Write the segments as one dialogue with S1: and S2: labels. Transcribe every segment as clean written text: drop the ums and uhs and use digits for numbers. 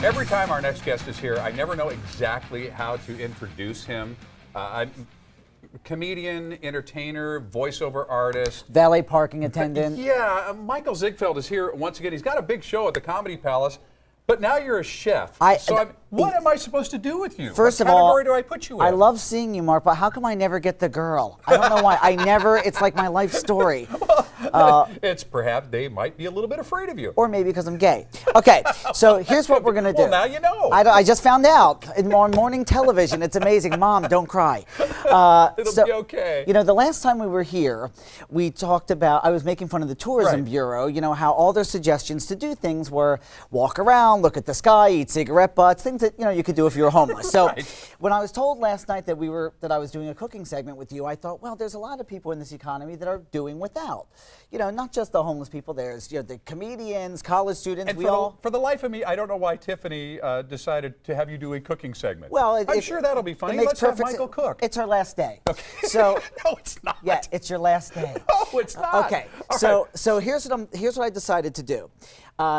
S1: Every time our next guest is here, I never know exactly how to introduce him. I'm comedian, entertainer, voiceover artist.
S2: Valet parking attendant.
S1: Yeah, Michael Ziegfeld is here once again. He's got a big show at the Comedy Palace, but now you're a chef. What am I supposed to do with you?
S2: First
S1: what
S2: of all,
S1: category do I put you in?
S2: I love seeing you, Mark, but how come I never get the girl? I don't know why. It's like my life story.
S1: It's perhaps they might be a little bit afraid of you.
S2: Or maybe because I'm gay. Okay, so here's what we're going to do.
S1: Well, now you know.
S2: I just found out on morning television. It's amazing. Mom, don't cry.
S1: It'll be okay.
S2: You know, the last time we were here, we talked about, I was making fun of the Tourism Bureau, you know, how all their suggestions to do things were walk around, look at the sky, eat cigarette butts, things that, you know, you could do if you were homeless. So when I was told last night that I was doing a cooking segment with you, I thought, well, there's a lot of people in this economy that are doing without. You know, not just the homeless people. There's, you know, the comedians, college students.
S1: And for the life of me, I don't know why Tiffany decided to have you do a cooking segment.
S2: Well,
S1: I'm sure that'll be funny. Let's have Michael cook.
S2: It's her last day.
S1: Okay.
S2: So
S1: no, it's not.
S2: Yeah, it's your last day.
S1: No, it's not.
S2: Okay. So here's what I decided to do.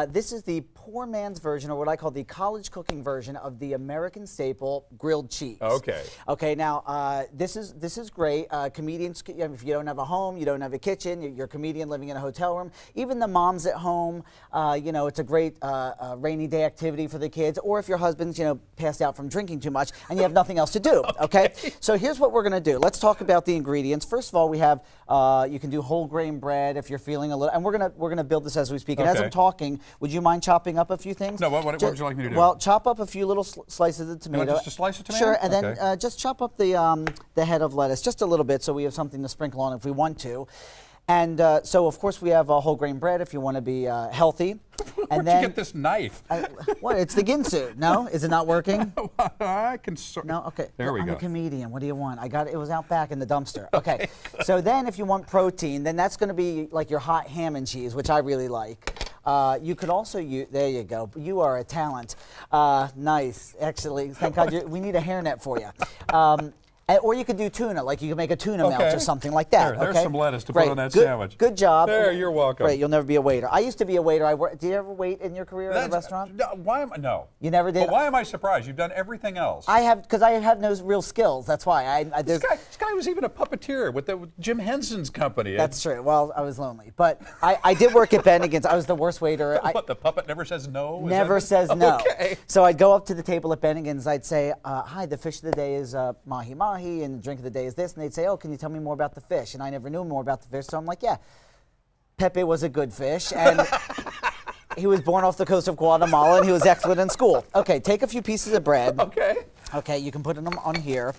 S2: This is the poor man's version, or what I call the college cooking version of the American staple grilled cheese. Okay. Okay. Now this is great. Comedians, if you don't have a home, you don't have a kitchen, you're a comedian living in a hotel room. Even the moms at home, you know, it's a great rainy day activity for the kids. Or if your husband's, you know, passed out from drinking too much and you have nothing else to do. Okay. So here's what we're gonna do. Let's talk about the ingredients. First of all, we have you can do whole grain bread if you're feeling a little, and we're gonna build this as we speak. And as I'm talking, would you mind chopping up a few things?
S1: No, what would you like me to do?
S2: Well, chop up a few little slices of tomato.
S1: Just a slice of tomato?
S2: Sure, and then just chop up the head of lettuce just a little bit so we have something to sprinkle on if we want to. And so, of course, we have whole grain bread if you want to be healthy.
S1: Where'd you get this knife?
S2: What? It's the Ginsu. No? Is it not working?
S1: I can
S2: No? Okay.
S1: There we go.
S2: I'm a comedian. What do you want? It was out back in the dumpster. Okay. So then if you want protein, then that's going to be like your hot ham and cheese, which I really like. You could also use, there you go. You are a talent. Nice. Actually, thank God. We need a hairnet for you. Or you could do tuna, like you could make a tuna melt or something like that.
S1: There's some lettuce to put on that sandwich.
S2: Good job.
S1: There, you're welcome.
S2: Great, you'll never be a waiter. I used to be a waiter. Did you ever wait in your career at a restaurant?
S1: No.
S2: You never did?
S1: But why am I surprised? You've done everything else.
S2: I have, because I have no real skills. That's why.
S1: This guy was even a puppeteer with Jim Henson's company.
S2: That's true. Well, I was lonely. But I did work at Bennigan's. I was the worst waiter.
S1: What, the puppet never says no?
S2: Never says no.
S1: Okay.
S2: So I'd go up to the table at Bennigan's. I'd say, hi, the fish of the day is mahi-mahi, and the drink of the day is this. And they'd say, oh, can you tell me more about the fish? And I never knew more about the fish. So I'm like, yeah, Pepe was a good fish. And he was born off the coast of Guatemala, and he was excellent in school. Okay, take a few pieces of bread.
S1: Okay.
S2: Okay, you can put them on here.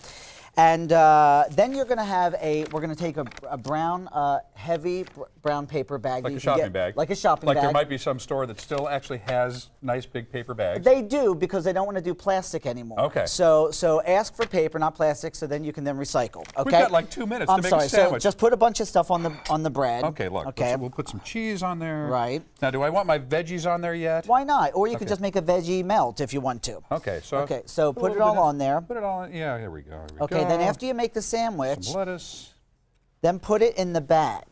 S2: And then you're going to have we're going to take a brown, heavy brown paper bag.
S1: Like a shopping bag.
S2: Like a shopping bag.
S1: Like there might be some store that still actually has nice big paper bags.
S2: They do, because they don't want to do plastic anymore.
S1: Okay.
S2: So ask for paper, not plastic, so then you can then recycle. Okay.
S1: We've got like 2 minutes to make a sandwich.
S2: So just put a bunch of stuff on the bread.
S1: Okay, look.
S2: Okay.
S1: We'll put some cheese on there.
S2: Right.
S1: Now, do I want my veggies on there yet?
S2: Why not? Or you could just make a veggie melt if you want to.
S1: Okay.
S2: So put it all on there.
S1: Put it all in. Yeah, here we go.
S2: Okay, then after you make the sandwich,
S1: some lettuce.
S2: Then put it in the bag.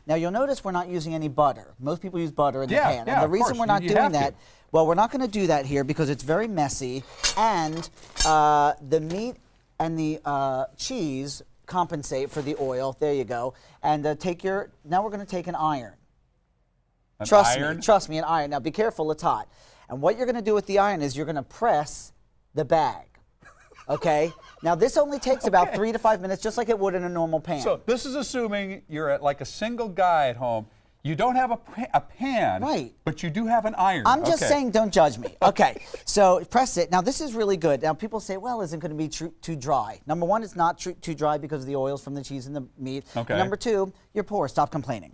S2: Now you'll notice we're not using any butter. Most people use butter in the pan.
S1: Yeah,
S2: and the reason we're not doing that, well, we're not going to do that here because it's very messy, and the meat and the cheese compensate for the oil. There you go. And now we're going to take an iron. Trust me, an iron. Now be careful, it's hot. And what you're going to do with the iron is you're going to press the bag. Okay? Now this only takes about 3 to 5 minutes, just like it would in a normal pan.
S1: So this is assuming you're like a single guy at home. You don't have a pan,
S2: right?
S1: But you do have an iron.
S2: I'm just saying, don't judge me. Okay, so press it. Now this is really good. Now people say, well, isn't going to be too dry? Number one, it's not too dry because of the oils from the cheese and the meat.
S1: Okay.
S2: And number two, you're poor. Stop complaining.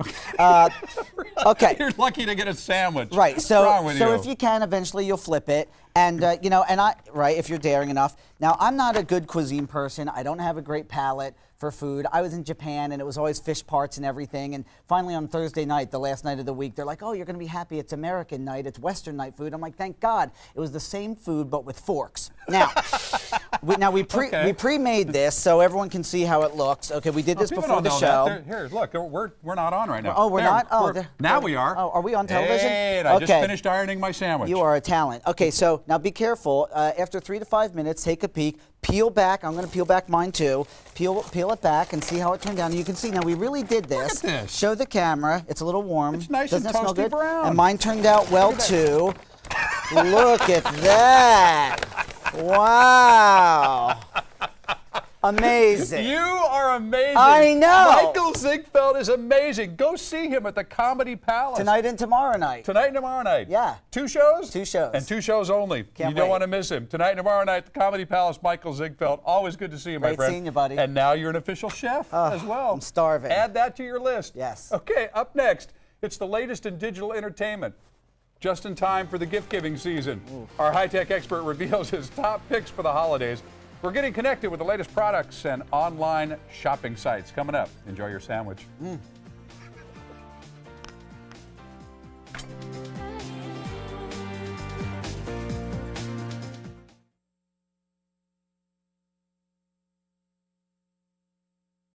S2: Okay.
S1: You're lucky to get a sandwich.
S2: Right.
S1: What's wrong with you?
S2: If you can, eventually you'll flip it, and if you're daring enough. Now I'm not a good cuisine person. I don't have a great palate for food. I was in Japan, and it was always fish parts and everything. And finally on Thursday night, the last night of the week, they're like, oh, you're going to be happy. It's American night. It's Western night food. I'm like, thank God. It was the same food, but with forks. Now, we pre-made this so everyone can see how it looks. Okay, we did this before the show.
S1: Here, look, we're not on right now.
S2: Oh, we're not? Oh,
S1: now we are.
S2: Oh, are we on television?
S1: Hey, and I just finished ironing my sandwich.
S2: You are a talent. Okay, so Now be careful. After 3 to 5 minutes, take a peek. Peel back. I'm going to peel back mine too. Peel it back and see how it turned out. And you can see now we really did this.
S1: Look at this.
S2: Show the camera. It's a little warm.
S1: It's nice
S2: Doesn't
S1: and
S2: that smell
S1: toasty
S2: good?
S1: brown.
S2: And mine turned out well too. Look at that. Wow. Amazing.
S1: You are amazing.
S2: I know.
S1: Michael Ziegfeld is amazing. Go see him at the Comedy Palace.
S2: Tonight and tomorrow night.
S1: Tonight and tomorrow night.
S2: Yeah.
S1: 2 shows?
S2: 2 shows.
S1: And 2 shows only.
S2: Can't
S1: you don't
S2: wait.
S1: want to miss him. Tonight and tomorrow night, the Comedy Palace, Michael Ziegfeld. Always good to see you, my
S2: Great
S1: friend.
S2: seeing you, buddy.
S1: And now you're an official chef as well.
S2: I'm starving.
S1: Add that to your list.
S2: Yes.
S1: Okay, up next, it's the latest in digital entertainment. Just in time for the gift-giving season. Ooh. Our high-tech expert reveals his top picks for the holidays. We're getting connected with the latest products and online shopping sites. Coming up. Enjoy your sandwich.